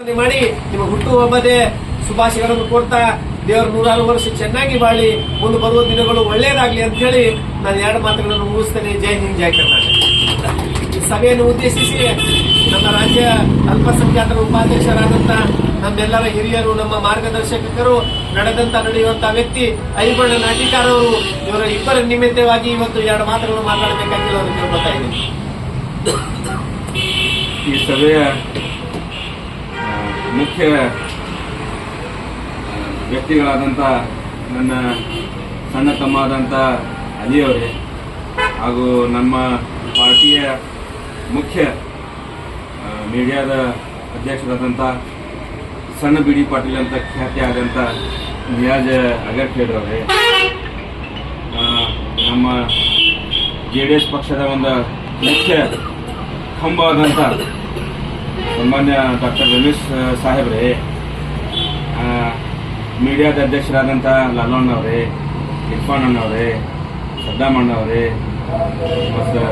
ಮಾಡಿ ನಿಮ್ಮ ಹುಟ್ಟುಹಬ್ಬದೇ ಶುಭಾಶಯಗಳನ್ನು ಕೊಡ್ತಾ ದೇವರು 106 ವರ್ಷ ಚೆನ್ನಾಗಿ ಬಾಳಿ ಮುಂದೆ ಬರುವ ದಿನಗಳು ಒಳ್ಳೆಯದಾಗಲಿ ಅಂತ ಹೇಳಿ ನಾನು ಎರಡು ಮಾತುಗಳನ್ನು ಮುಗಿಸ್ತೇನೆ. ಜೈ ಹಿಂದ್, ಜೈ ಕರ್ನಾಟಕ. ಈ ಸಭೆಯನ್ನು ಉದ್ದೇಶಿಸಿ ನಮ್ಮ ರಾಜ್ಯ ಅಲ್ಪಸಂಖ್ಯಾತರ ಉಪಾಧ್ಯಕ್ಷರಾದಂತ ನಮ್ಮೆಲ್ಲರ ಹಿರಿಯರು, ನಮ್ಮ ಮಾರ್ಗದರ್ಶಕರು, ನಡೆಯುವಂತಹ ವ್ಯಕ್ತಿ ಐಬಣ್ಣ ನಾಟಿಕಾರ ಅವರು, ಇವರ ಇಬ್ಬರ ನಿಮಿತ್ತವಾಗಿ ಇವತ್ತು ಎರಡು ಮಾತುಗಳನ್ನು ಮಾತಾಡಬೇಕಾಗಿಲ್ಲ ಅಂತ ತಿಳ್ಕೊತಾ ಇದ್ದೀನಿ. ಈ ಸಭೆಯ ಮುಖ್ಯ ವ್ಯಕ್ತಿಗಳಾದಂಥ ನನ್ನ ಸಣ್ಣ ತಮ್ಮ ಆದಂಥ ಅಲಿಯವರೇ ಹಾಗೂ ನಮ್ಮ ಪಾರ್ಟಿಯ ಮುಖ್ಯ ಮೀಡಿಯಾದ ಅಧ್ಯಕ್ಷರಾದಂಥ ಸಣ್ಣ ಬಿ ಡಿ ಪಾಟೀಲ್ ಅಂತ ಖ್ಯಾತಿ ಆದಂಥ ನಿಯಾಜ್ ಅಗರ್ಖೇಡ್ರವರೇ, ನಮ್ಮ JDS ಪಕ್ಷದ ಒಂದು ಮುಖ್ಯ ಕಂಬ ಆದಂಥ ಸನ್ಮಾನ್ಯ ಡಾಕ್ಟರ್ ರಮೇಶ್ ಸಾಹೇಬ್ರೇ, ಮೀಡಿಯಾದ ಅಧ್ಯಕ್ಷರಾದಂಥ ಲಾಲಣ್ಣ ಅವರೇ, ಇರ್ಫಾನ್ ಅಣ್ಣವರೇ, ಸದ್ದಾಮ್ ಅಣ್ಣವರೇ, ಮತ್ತು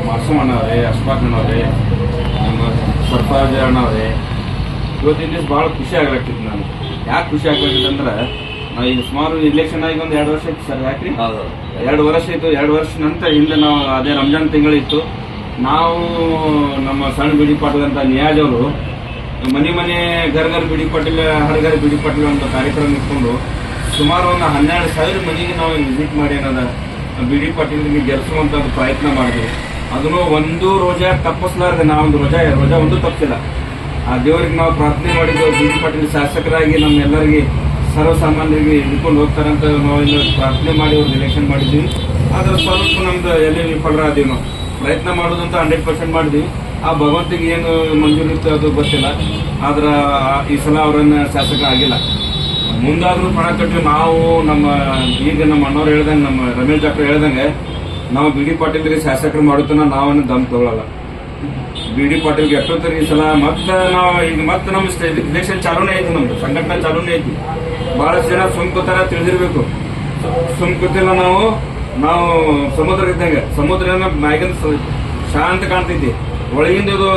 ಮಾಸೂಮ್ ಅಣ್ಣವರೇ, ಅಶ್ಫಾಕ್ ಅಣ್ಣವರೇ, ನಮ್ಮ ಸರ್ಫರಾಜ್ ಅಣ್ಣವರೇ, ಇವತ್ತಿನ ದಿವಸ ಭಾಳ ಖುಷಿ ಆಗ್ಲಾಗ್ತಿತ್ತು. ನಾನು ಯಾಕೆ ಖುಷಿ ಆಗ್ಲಾಗ್ತಿತ್ತು ಅಂದ್ರೆ, ನಾವು ಈಗ ಸುಮಾರು ಇಲೆಕ್ಷನ್ ಆಗಿ ಒಂದು 2 ವರ್ಷ ಇತ್ತು ಸರ್. ಯಾಕ್ರಿ 2 ವರ್ಷ ಇತ್ತು. 2 ವರ್ಷ ನಂತರ ಹಿಂದೆ ನಾವು ಅದೇ ರಂಜಾನ್ ತಿಂಗಳಿತ್ತು, ನಾವು ನಮ್ಮ ಸಣ್ಣ ಬಿ ಡಿ ಪಾಟೀಲ್ ಅಂತ ನಿಯಾಜ್ ಅವರು ಮನೆ ಗರ್ ಬಿ ಡಿ ಪಾಟೀಲ್ ಹರ್ ಬಿ ಡಿ ಪಾಟೀಲ್ ಅಂತ ಕಾರ್ಯಕ್ರಮ ಇಟ್ಕೊಂಡು ಸುಮಾರು ಒಂದು 12,000 ಮನೆಗೆ ನಾವು ವಿಸಿಟ್ ಮಾಡಿ ಅನ್ನೋದ ಬಿ ಡಿ ಪಾಟೀಲ್ಗೆ ಗೆಲ್ಲಿಸುವಂತ ಪ್ರಯತ್ನ ಮಾಡಿದ್ವಿ. ಅದನ್ನು ಒಂದು ರೋಜಾ ತಪ್ಪಿಸ್ಲಾರ್ದೆ ನಾವೊಂದು ರೋಜಾ ಒಂದು ತಪ್ಪಿಲ್ಲ. ಆ ದೇವರಿಗೆ ನಾವು ಪ್ರಾರ್ಥನೆ ಮಾಡಿದ್ದು, ಬಿ ಡಿ ಪಾಟೀಲ್ ಶಾಸಕರಾಗಿ ನಮ್ಮೆಲ್ಲರಿಗೆ ಸರ್ವಸಾಮಾನ್ಯರಿಗೆ ಹಿಡ್ಕೊಂಡು ಹೋಗ್ತಾರಂತ ನಾವು ಪ್ರಾರ್ಥನೆ ಮಾಡಿ ಅವ್ರಿಗೆ ಎಲೆಕ್ಷನ್ ಮಾಡಿದ್ವಿ. ಆದ್ರೆ ಸ್ವಲ್ಪ ನಮ್ದು ಎಲ್ಲಿ ವಿಫಲರಾದೀವಿ. ನಾವು ಪ್ರಯತ್ನ ಮಾಡೋದಂತ 100% ಮಾಡಿದ್ವಿ. ಆ ಭಗವಂತಿಗೆ ಏನು ಮಂಜೂರಿತ್ತು ಅದು ಗೊತ್ತಿಲ್ಲ. ಆದ್ರೆ ಈ ಸಲ ಅವರನ್ನ ಶಾಸಕ ಆಗಿಲ್ಲ. ಮುಂದಾದ್ರೂ ಪಣ ಕಟ್ಟಿವಿ ನಾವು. ಈಗ ನಮ್ಮ ಅಣ್ಣವ್ರು ಹೇಳ್ದಂಗೆ, ನಮ್ಮ ರಮೇಶ್ ಡಾಕ್ಟರ್ ಹೇಳ್ದಂಗೆ, ನಾವು ಬಿ ಡಿ ಪಾಟೀಲ್ಗೆ ಶಾಸಕರು ಮಾಡುತ್ತಾನ ನಾವನ್ನ ದಮ್ ತಗೊಳ್ಳಲ್ಲ. ಬಿ ಡಿ ಪಾಟೀಲ್ಗೆ ಎಷ್ಟೊತ್ತರಿ ಈ ಸಲ ಮತ್ತೆ ನಾವು ಈಗ ಮತ್ತೆ ನಮ್ಮ ಇಲೆಕ್ಷನ್ ಚಾಲೂನೇ ಐತಿ, ನಮ್ದು ಸಂಘಟನೆ ಚಾಲೂನೇ ಐತಿ. ಬಹಳಷ್ಟು ಜನ ಸುಮ್ಕೋತಾರ, ತಿಳಿದಿರ್ಬೇಕು. ಸುಮ್ಕೋತಿಲ್ಲ. ನಾವು ಸಮುದ್ರ ಇದ್ದಂಗೆ, ಸಮುದ್ರ ಮ್ಯಾಗಿಂದ ಶಾಂತ ಕಾಣ್ತೈತಿ, ಒಳಗಿಂದ ಇದು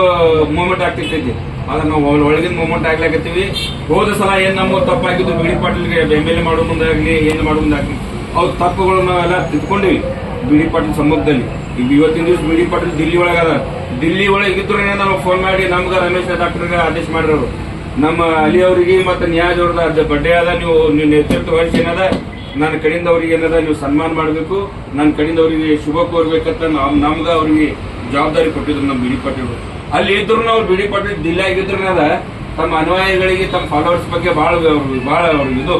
ಮೂವ್ಮೆಂಟ್ ಆಗ್ತಿರ್ತೈತಿ. ಆದ್ರೆ ನಾವು ಒಳಗಿನ ಮೂವ್ಮೆಂಟ್ ಆಗ್ಲಾಕತ್ತೀವಿ. ಹೋದ ಸಲ ಏನ್ ನಮ್ಮ ತಪ್ಪಾಗಿದ್ದು, ಬಿ ಡಿ ಪಾಟೀಲ್ಗೆ ಬೆಂಬಲ ಮಾಡೋ ಮುಂದಾಗ್ಲಿ ಏನು ಮಾಡೋ ಮುಂದಾಗ್ಲಿ ಅವ್ರ ತಪ್ಪುಗಳು ನಾವೆಲ್ಲ ತಿದ್ಕೊಂಡಿವಿ ಬಿ ಡಿ ಪಾಟೀಲ್ ಸಮ್ಮುಖದಲ್ಲಿ. ಈಗ ಇವತ್ತಿನ ದಿವಸ ಬಿ ಡಿ ಪಾಟೀಲ್ ದಿಲ್ಲಿ ಒಳಗದ. ದಿಲ್ಲಿ ಒಳಗಿದ್ರು ನಾವು ಫೋನ್ ಮಾಡಿ ನಮ್ಗೆ ರಮೇಶ್ ಡಾಕ್ಟರ್ಗೆ ಆದೇಶ ಮಾಡಿರೋರು, ನಮ್ಮ ಅಲಿ ಅವರಿಗೆ ಮತ್ತು ನಿಯಾಜ್ ಅವ್ರದ ಬಡ್ಡೆ ಅದ, ನೀವು ನೇತೃತ್ವ ವಹಿಸಿ ಏನದ, ನನ್ನ ಕಡೆಯಿಂದ ಅವ್ರಿಗೆ ಏನದ ನೀವು ಸನ್ಮಾನ ಮಾಡಬೇಕು, ನನ್ನ ಕಡೆಯಿಂದ ಅವರಿಗೆ ಶುಭ ಕೋರ್ಬೇಕಂತ ನಮ್ಗೆ ಅವ್ರಿಗೆ ಜವಾಬ್ದಾರಿ ಕೊಟ್ಟಿದ್ರು ನಮ್ಮ ಬಿ ಡಿ ಪಾಟೀಲ್. ಅಲ್ಲಿ ಇದ್ರು ಅವ್ರು ಬಿ ಡಿ ಪಾಟೀಲ್ ದಿಲ್ಲಿ ಆಗಿದ್ರು ತಮ್ಮ ಅನುಯಾಯಿಗಳಿಗೆ, ತಮ್ಮ ಫಾಲೋವರ್ಸ್ ಬಗ್ಗೆ ಭಾಳ ಅವ್ರಿಗೆ ಇದು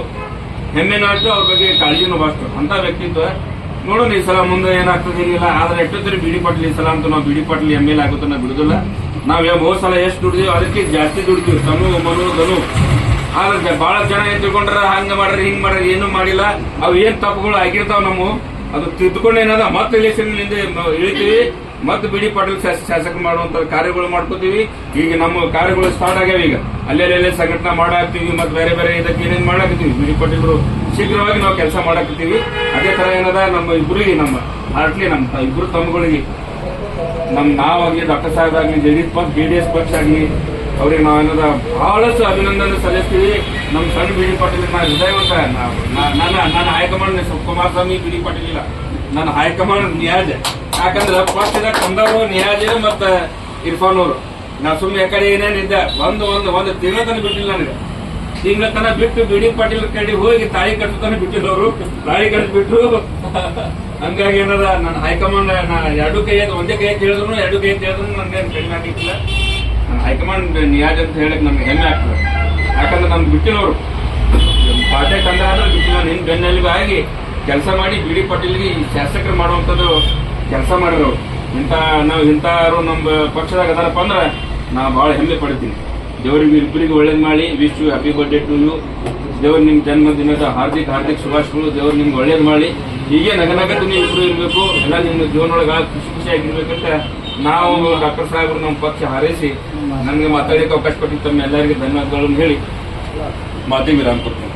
ಹೆಮ್ಮೆನೂ ಅಷ್ಟು, ಅವ್ರ ಬಗ್ಗೆ ಕಾಳಜಿನೂ ಅಷ್ಟು. ಅಂತ ವ್ಯಕ್ತಿತ್ವ. ನೋಡೋಣ ಈ ಸಲ ಮುಂದೆ ಏನಾಗ್ತದೆ ಏನಿಲ್ಲ. ಆದ್ರೆ ಎಷ್ಟೊತ್ತರಿ ಬಿ ಡಿ ಪಾಟೀಲ್ ಈ ಸಲ ಅಂತೂ ನಾವು ಬಿ ಡಿ ಪಾಟೀಲ್ ML ಆಗುತ್ತೆ ನಾವು ಬಿಡುದಿಲ್ಲ. ನಾವು ಹೋದ ಸಲ ಎಷ್ಟು ದುಡಿದೀವಿ ಅದಕ್ಕೆ ಜಾಸ್ತಿ ದುಡಿದೀವಿ, ಮನು. ಆದ್ರೆ ಬಹಳ ಜನ ಏನ್ ತಿಳ್ಕೊಂಡ್ರ, ಹಂಗ ಮಾಡ್ರಿ ಹಿಂಗ್ ಮಾಡ್ರಿ, ಏನು ಮಾಡಿಲ್ಲ. ಅವು ಏನ್ ತಪ್ಪುಗಳು ಆಗಿರ್ತಾವ ನಮ್ಮ, ಅದು ತಿದ್ದುಕೊಂಡು ಏನದ ಮತ್ತೆ ಎಲೆಕ್ಷನ್ ಇಳಿತೀವಿ, ಮತ್ತೆ ಬಿ ಡಿ ಪಾಟೀಲ್ ಶಾಸಕ ಮಾಡುವಂತ ಕಾರ್ಯಗಳು ಮಾಡ್ಕೋತೀವಿ. ಈಗ ನಮ್ಮ ಕಾರ್ಯಗಳು ಸ್ಟಾರ್ಟ್ ಆಗ್ಯಾವ. ಈಗ ಅಲ್ಲೆಲ್ಲ ಸಂಘಟನೆ ಮಾಡಾಕ್ತಿವಿ, ಮತ್ತೆ ಬೇರೆ ಇದಕ್ಕೆ ಏನೇನ್ ಮಾಡಾಕತ್ತೀವಿ. ಬಿ ಡಿ ಪಾಟೀಲ್ರು ಶೀಘ್ರವಾಗಿ ನಾವು ಕೆಲಸ ಮಾಡಾಕತ್ತೀವಿ. ಅದೇ ತರ ಏನದ ನಮ್ಮ ಇಬ್ಬರಿಗೆ, ನಮ್ಮ ಹಾರ್ಟ್ಲಿ ನಮ್ಮ ಇಬ್ರು ತಮ್ಮಗಳಿಗೆ, ನಾವಾಗ್ಲಿ ಡಾಕ್ಟರ್ ಸಾಹೇಬ್ ಆಗ್ಲಿ, JDS ಪಕ್ಷ ಆಗ್ಲಿ, ಅವ್ರಿಗೆ ನಾವೇನದ ಬಹಳಷ್ಟು ಅಭಿನಂದನೆ ಸಲ್ಲಿಸ್ತೀವಿ. ನಮ್ಮ ಸಣ್ಣ ಬಿ ಡಿ ಪಾಟೀಲ್ ನಾ ಹೃದಯವಂತ. ನನ್ನ high command Kumaraswamy B D Patil ಇಲ್ಲ, ನನ್ನ ಹೈಕಮಾಂಡ್ ನಿಯಾಜ್. ಯಾಕಂದ್ರೆ ಪಕ್ಷದ ಕಂದವರು ನಿಯಾಜ್ ಮತ್ತು ಇರ್ಫಾನ್ ಅವರು. ನಾ ಸುಮ್ಮನೆ ಯಾಕಡೆ ಏನೇನಿದ್ದೆ ಒಂದು ತಿಂಗಳ ತನಕ ಬಿಟ್ಟಿಲ್ಲ. ನನಗೆ ತಿಂಗಳ ತನಕ ಬಿಟ್ಟು ಬಿ ಡಿ ಪಾಟೀಲ್ ಕಡೆ ಹೋಗಿ ತಾಳಿ ಕಟ್ಟತಾನೆ ಬಿಟ್ಟಿದ್ದವರು, ತಾಳಿ ಕಟ್ಟಿಬಿಟ್ರು. ಹಂಗಾಗಿ ಏನದ ನನ್ನ ಹೈಕಮಾಂಡ್ ಎರಡು ಕೈ ಒಂದೇ ಕೈ ಹೇಳಿದ್ರು, 2 ಕೈ ಹೇಳಿದ್ರು ನನ್ಗೇನು ಕಡಿಮೆ ಆಗಿಲ್ಲ. ನನ್ನ ಹೈಕಮಾಂಡ್ ನಿಯಾಜ್ ಅಂತ ಹೇಳಕ್ ನಮ್ಗೆ ಹೆಮ್ಮೆ ಆಗ್ತದೆ. ಯಾಕಂದ್ರೆ ನಮ್ಗೆ ಬಿಟ್ಟಿನವರು ಪಾರ್ಟಿ ತಂಡ ಆದ್ರೆ ಬಿಟ್ಟಿಲ್ಲ. ನಿನ್ ಬೆನ್ನೆಲುಬು ಆಗಿ ಕೆಲಸ ಮಾಡಿ ಬಿ ಡಿ ಪಾಟೀಲ್ಗೆ ಶಾಸಕರು ಮಾಡುವಂಥದ್ದು ಕೆಲಸ ಮಾಡಿರೋರು. ನಾವು ಇಂಥವ್ರು ನಮ್ಮ ಪಕ್ಷದಾಗ ಅದಾರಪ್ಪ ಅಂದ್ರೆ ನಾ ಭಾಳ ಹೆಮ್ಮೆ ಪಡ್ತೀನಿ. ದೇವರಿಗೆ ಇಬ್ಬರಿಗೆ ಒಳ್ಳೇದು ಮಾಡಿ. Wish you happy birthday to you. ದೇವ್ರು ನಿಮ್ಮ ಜನ್ಮದಿನದ ಹಾರ್ದಿಕ ಶುಭಾಶಯಗಳು. ದೇವ್ರು ನಿಮ್ಗೆ ಒಳ್ಳೇದು ಮಾಡಿ. ಹೀಗೆ ನಗನಗದ್ದು ನೀವು ಇಬ್ಬರು ಇರಬೇಕು, ಎಲ್ಲ ನಿಮ್ಮ ಜೀವನೊಳಗೆ ಖುಷಿಯಾಗಿರ್ಬೇಕಂತ ನಾವು ಡಾಕ್ಟರ್ ಸಾಹೇಬರು ನಮ್ಮ ಪಕ್ಷ ಹಾರೈಸಿ ನನಗೆ ಮಾತಾಡಲಿಕ್ಕೆ ಅವಕಾಶ ಕೊಟ್ಟಿದ್ದು ತಮ್ಮ ಎಲ್ಲರಿಗೆ ಧನ್ಯವಾದಗಳನ್ನು ಹೇಳಿ ಮಾತಿಗೆ ವಿರಾಮ ಕೊಡ್ತೀನಿ.